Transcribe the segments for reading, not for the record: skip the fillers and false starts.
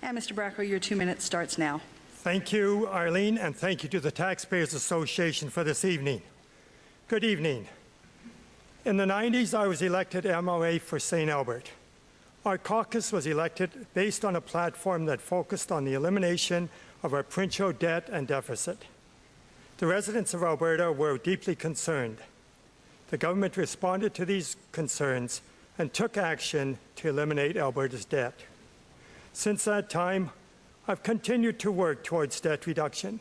And Mr. Bracco, your 2 minutes starts now. Thank you, Arlene, and thank you to the Taxpayers Association for this evening. Good evening. In the 90s, I was elected MLA for St. Albert. Our caucus was elected based on a platform that focused on the elimination of our provincial debt and deficit. The residents of Alberta were deeply concerned. The government responded to these concerns and took action to eliminate Alberta's debt. Since that time, I've continued to work towards debt reduction.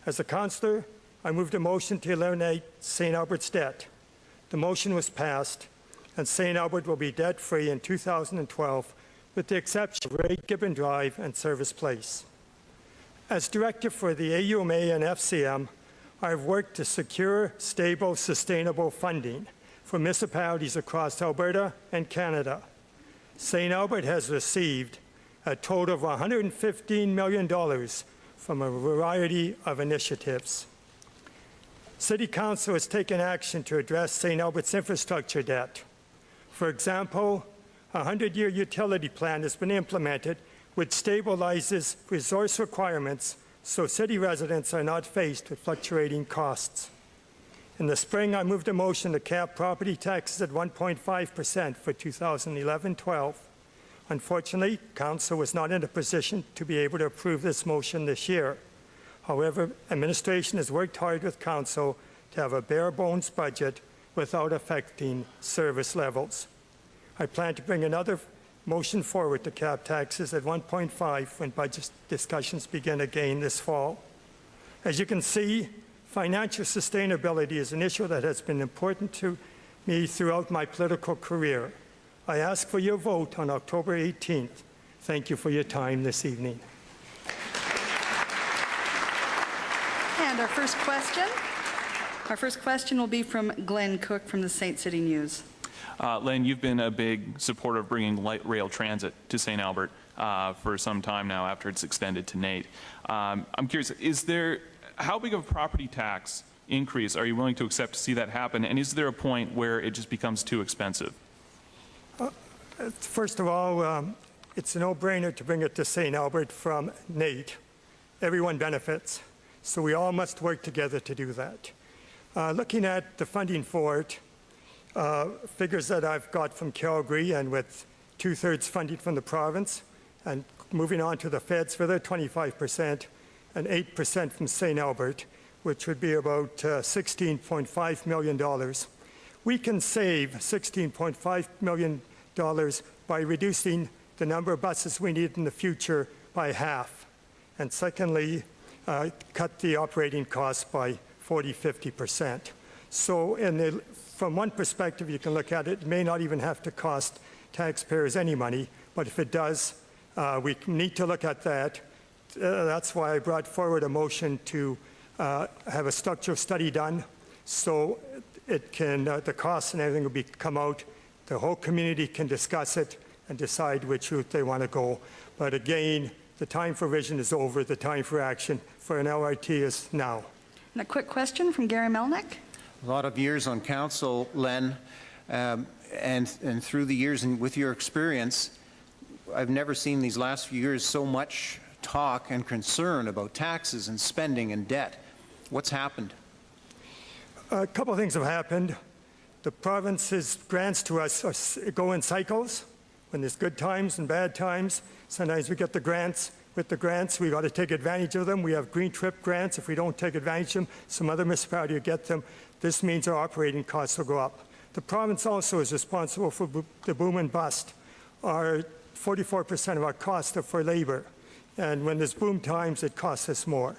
As a councillor, I moved a motion to eliminate St. Albert's debt. The motion was passed, and St. Albert will be debt-free in 2012, with the exception of Ray Gibbon Drive and Service Place. As director for the AUMA and FCM, I have worked to secure stable, sustainable funding for municipalities across Alberta and Canada. St. Albert has received a total of $115 million from a variety of initiatives. City Council has taken action to address St. Albert's infrastructure debt. For example, a 100-year utility plan has been implemented which stabilizes resource requirements so city residents are not faced with fluctuating costs. In the spring, I moved a motion to cap property taxes at 1.5% for 2011-12. Unfortunately, Council was not in a position to be able to approve this motion this year. However, administration has worked hard with Council to have a bare-bones budget without affecting service levels. I plan to bring another motion forward to cap taxes at 1.5 when budget discussions begin again this fall. As you can see, financial sustainability is an issue that has been important to me throughout my political career. I ask for your vote on October 18th. Thank you for your time this evening. And our first question will be from Glenn Cook from the Saint City News. Len, you've been a big supporter of bringing light rail transit to St. Albert for some time now after it's extended to NAIT. I'm curious, how big of a property tax increase are you willing to accept to see that happen, and is there a point where it just becomes too expensive? First of all, it's a no-brainer to bring it to St. Albert from NAIT. Everyone benefits, so we all must work together to do that. Looking at the funding for it, figures that I've got from Calgary and with 2/3 funding from the province and moving on to the feds for their 25% and 8% from St. Albert, which would be about $16.5 million. We can save $16.5 million by reducing the number of buses we need in the future by half. And secondly, cut the operating costs by 40–50%. So from one perspective, you can look at it, it may not even have to cost taxpayers any money, but if it does, we need to look at that. That's why I brought forward a motion to have a structural study done so it can, the costs and everything will come out. The whole community can discuss it and decide which route they want to go. But again, the time for vision is over. The time for action for an LRT is now. And a quick question from Gary Melnick. A lot of years on council, Len, and through the years and with your experience, I've never seen these last few years so much talk and concern about taxes and spending and debt. What's happened? A couple of things have happened. The province's grants to us go in cycles. When there's good times and bad times, sometimes we get the grants. With the grants, we've got to take advantage of them. We have green trip grants. If we don't take advantage of them, some other municipality will get them. This means our operating costs will go up. The province also is responsible for the boom and bust. 44% of our costs are for labor. And when there's boom times, it costs us more.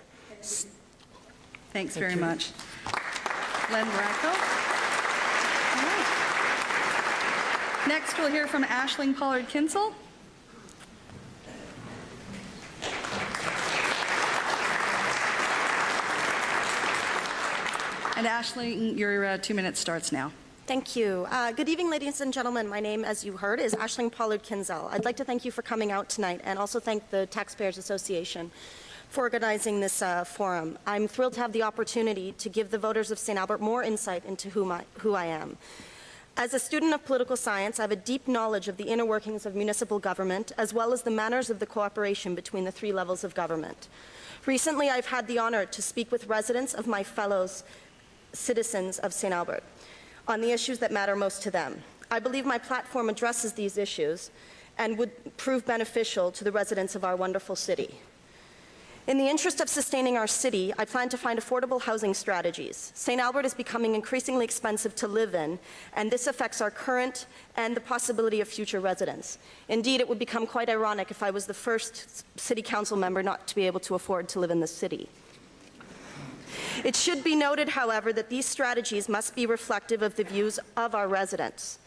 Thanks very much. Len Bracco. Next, we'll hear from Aisling Pollard-Kinsel. And Aisling, your 2 minutes starts now. Thank you. Good evening, ladies and gentlemen. My name, as you heard, is Aisling Pollard-Kinsel. I'd like to thank you for coming out tonight and also thank the Taxpayers Association for organizing this forum. I'm thrilled to have the opportunity to give the voters of St. Albert more insight into who I am. As a student of political science, I have a deep knowledge of the inner workings of municipal government, as well as the manners of the cooperation between the three levels of government. Recently, I've had the honor to speak with residents of my fellows citizens of St. Albert on the issues that matter most to them. I believe my platform addresses these issues and would prove beneficial to the residents of our wonderful city. In the interest of sustaining our city, I plan to find affordable housing strategies. St. Albert is becoming increasingly expensive to live in, and this affects our current and the possibility of future residents. Indeed, it would become quite ironic if I was the first city council member not to be able to afford to live in this city. It should be noted, however, that these strategies must be reflective of the views of our residents.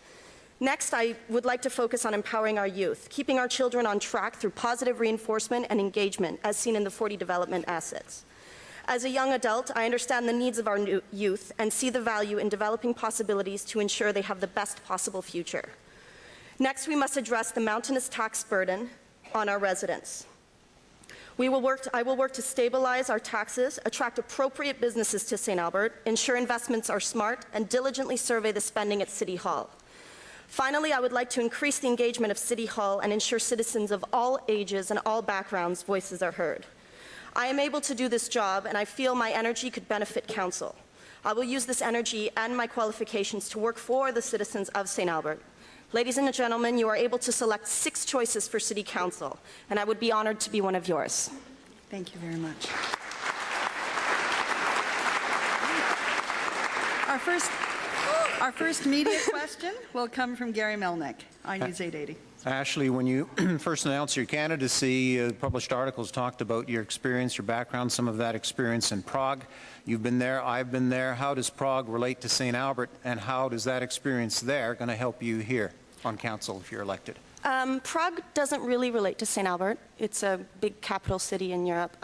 Next, I would like to focus on empowering our youth, keeping our children on track through positive reinforcement and engagement, as seen in the 40 development assets. As a young adult, I understand the needs of our youth and see the value in developing possibilities to ensure they have the best possible future. Next, we must address the mountainous tax burden on our residents. I will work to stabilize our taxes, attract appropriate businesses to St. Albert, ensure investments are smart, and diligently survey the spending at City Hall. Finally, I would like to increase the engagement of City Hall and ensure citizens of all ages and all backgrounds' voices are heard. I am able to do this job, and I feel my energy could benefit Council. I will use this energy and my qualifications to work for the citizens of St. Albert. Ladies and gentlemen, you are able to select 6 choices for City Council, and I would be honored to be one of yours. Thank you very much. Our first media question will come from Gary Melnick, iNews 880. Ashley, when you first announced your candidacy, published articles talked about your experience, your background, some of that experience in Prague. You've been there, I've been there. How does Prague relate to St. Albert, and how does that experience there going to help you here on council if you're elected? Prague doesn't really relate to St. Albert. It's a big capital city in Europe.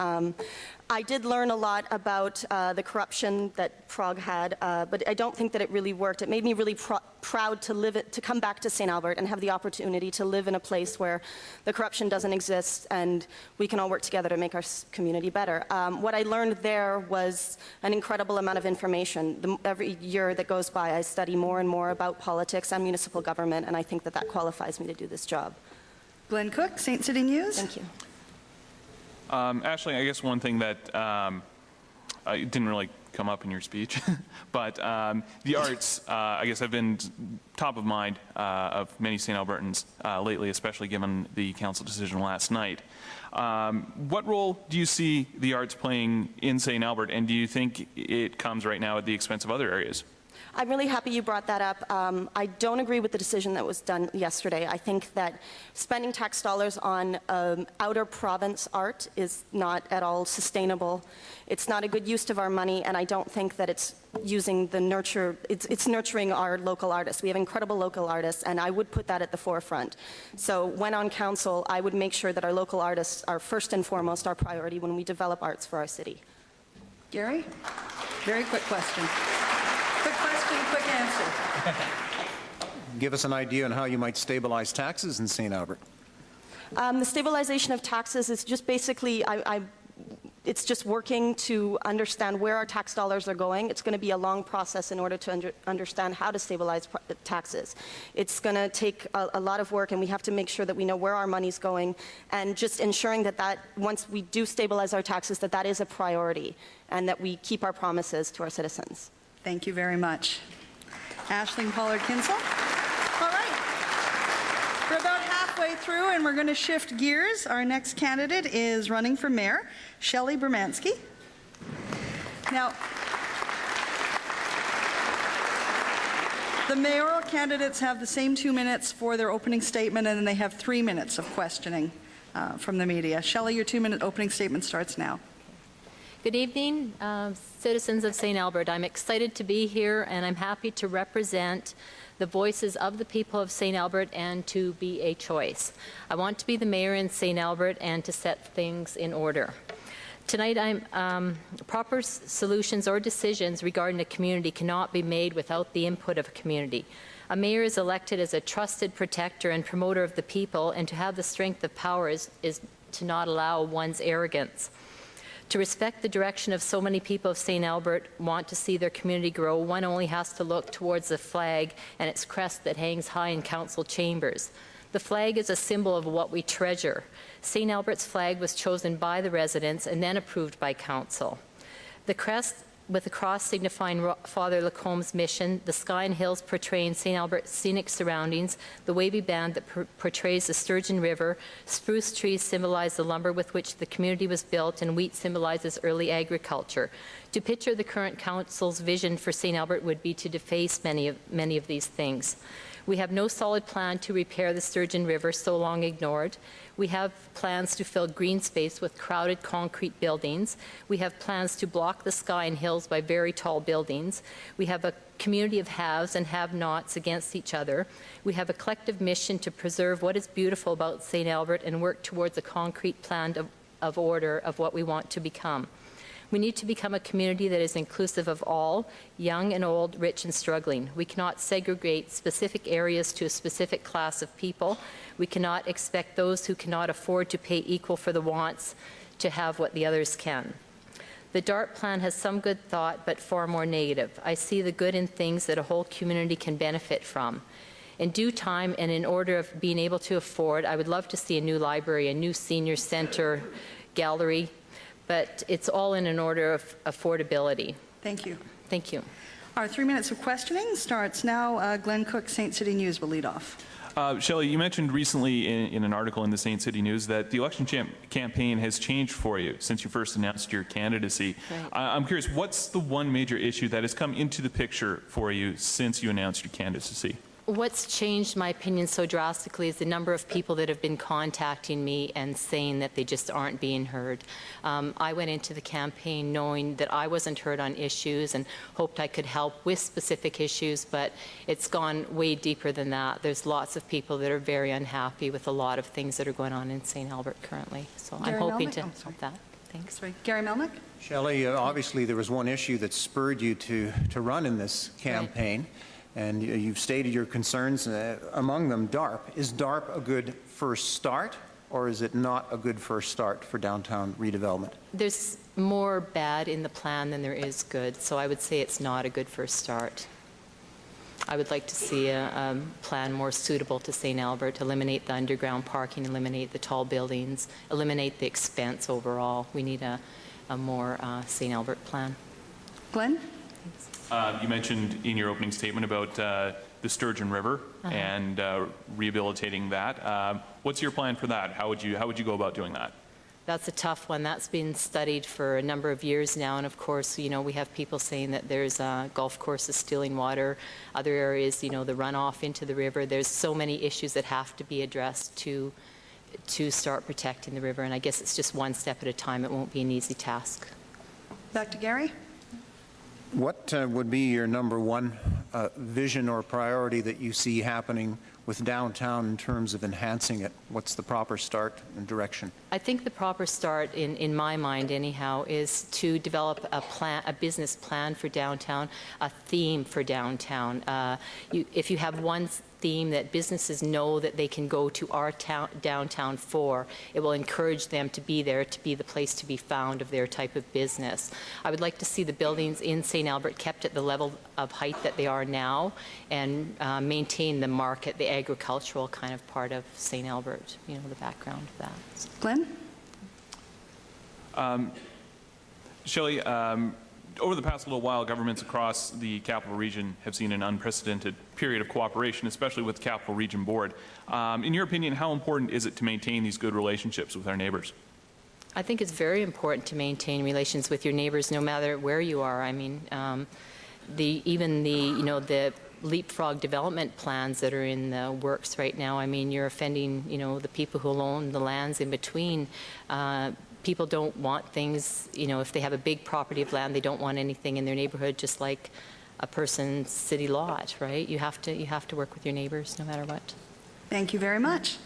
I did learn a lot about the corruption that Prague had, but I don't think that it really worked. It made me really proud to come back to St. Albert and have the opportunity to live in a place where the corruption doesn't exist and we can all work together to make our community better. What I learned there was an incredible amount of information. Every year that goes by, I study more and more about politics and municipal government, and I think that that qualifies me to do this job. Glenn Cook, St. City News. Thank you. Ashley, I guess one thing that didn't really come up in your speech, but the arts, I guess, have been top of mind of many St. Albertans lately, especially given the council decision last night. What role do you see the arts playing in St. Albert, and do you think it comes right now at the expense of other areas? I'm really happy you brought that up. I don't agree with the decision that was done yesterday. I think that spending tax dollars on outer province art is not at all sustainable. It's not a good use of our money, and I don't think that it's using the it's nurturing our local artists. We have incredible local artists, and I would put that at the forefront. So when on council, I would make sure that our local artists are first and foremost our priority when we develop arts for our city. Gary, very quick question. Quick question, quick answer. Give us an idea on how you might stabilize taxes in St. Albert. The stabilization of taxes is just basically, it's just working to understand where our tax dollars are going. It's going to be a long process in order to understand how to stabilize taxes. It's going to take a lot of work, and we have to make sure that we know where our money's going, and just ensuring that once we do stabilize our taxes, that is a priority, and that we keep our promises to our citizens. Thank you very much. Aisling Pollard-Kinsel. All right. We're about halfway through, and we're going to shift gears. Our next candidate is running for mayor, Shelley Bermansky. Now, the mayoral candidates have the same 2 minutes for their opening statement, and then they have 3 minutes of questioning from the media. Shelley, your 2-minute opening statement starts now. Good evening, citizens of St. Albert. I'm excited to be here, and I'm happy to represent the voices of the people of St. Albert and to be a choice. I want to be the mayor in St. Albert and to set things in order. Tonight, proper solutions or decisions regarding a community cannot be made without the input of a community. A mayor is elected as a trusted protector and promoter of the people, and to have the strength of power is to not allow one's arrogance. To respect the direction of so many people of St. Albert want to see their community grow, one only has to look towards the flag and its crest that hangs high in council chambers. The flag is a symbol of what we treasure. St. Albert's flag was chosen by the residents and then approved by council. The crest with the cross signifying Father Lacombe's mission, the sky and hills portraying St. Albert's scenic surroundings, the wavy band that portrays the Sturgeon River, spruce trees symbolize the lumber with which the community was built, and wheat symbolizes early agriculture. To picture the current council's vision for St. Albert would be to deface many of these things. We have no solid plan to repair the Sturgeon River, so long ignored. We have plans to fill green space with crowded concrete buildings. We have plans to block the sky and hills by very tall buildings. We have a community of haves and have-nots against each other. We have a collective mission to preserve what is beautiful about St. Albert and work towards a concrete plan of order of what we want to become. We need to become a community that is inclusive of all, young and old, rich and struggling. We cannot segregate specific areas to a specific class of people. We cannot expect those who cannot afford to pay equal for the wants to have what the others can. The DART plan has some good thought, but far more negative. I see the good in things that a whole community can benefit from. In due time and in order of being able to afford, I would love to see a new library, a new senior center, gallery, but it's all in an order of affordability. Thank you. Thank you. Our 3 minutes of questioning starts now. Glenn Cook, St. City News, will lead off. Shelley, you mentioned recently in an article in the St. City News that the election campaign has changed for you since you first announced your candidacy. Right. I'm curious, what's the one major issue that has come into the picture for you since you announced your candidacy? What's changed my opinion so drastically is the number of people that have been contacting me and saying that they just aren't being heard. I went into the campaign knowing that I wasn't heard on issues and hoped I could help with specific issues, but it's gone way deeper than that. There's lots of people that are very unhappy with a lot of things that are going on in St. Albert currently. So Gary I'm hoping Melnick? to Oh, sorry. help that. Thanks. Sorry. Gary Melnick? Shelley, obviously there was one issue that spurred you to run in this campaign. Right. And you've stated your concerns, among them DARP. Is DARP a good first start, or is it not a good first start for downtown redevelopment? There's more bad in the plan than there is good, so I would say it's not a good first start. I would like to see a plan more suitable to St. Albert, eliminate the underground parking, eliminate the tall buildings, eliminate the expense overall. We need a more St. Albert plan. Glenn? You mentioned in your opening statement about the Sturgeon River and rehabilitating that. What's your plan for that? How would you go about doing that? That's a tough one. That's been studied for a number of years now, and of course, you know, we have people saying that there's golf courses stealing water, other areas, you know, the runoff into the river. There's so many issues that have to be addressed to start protecting the river, and I guess it's just one step at a time. It won't be an easy task. Back to Gary. What would be your number one vision or priority that you see happening with downtown in terms of enhancing it? What's the proper start and direction? I think the proper start, in my mind anyhow, is to develop a business plan for downtown, a theme for downtown. If you have one theme that businesses know that they can go to our downtown for, it will encourage them to be there, to be the place to be found of their type of business. I would like to see the buildings in St. Albert kept at the level of height that they are now and maintain the market, the agricultural kind of part of St. Albert, you know, the background of that. Glenn? Shelley, over the past little while, governments across the Capital Region have seen an unprecedented period of cooperation, especially with the Capital Region Board. In your opinion, how important is it to maintain these good relationships with our neighbors? I think it's very important to maintain relations with your neighbors, no matter where you are. I mean, even the leapfrog development plans that are in the works right now. I mean, you're offending, you know, the people who own the lands in between. People don't want things, you know, if they have a big property of land, they don't want anything in their neighborhood, just like a person's city lot, right? You have to work with your neighbors no matter what. Thank you very much.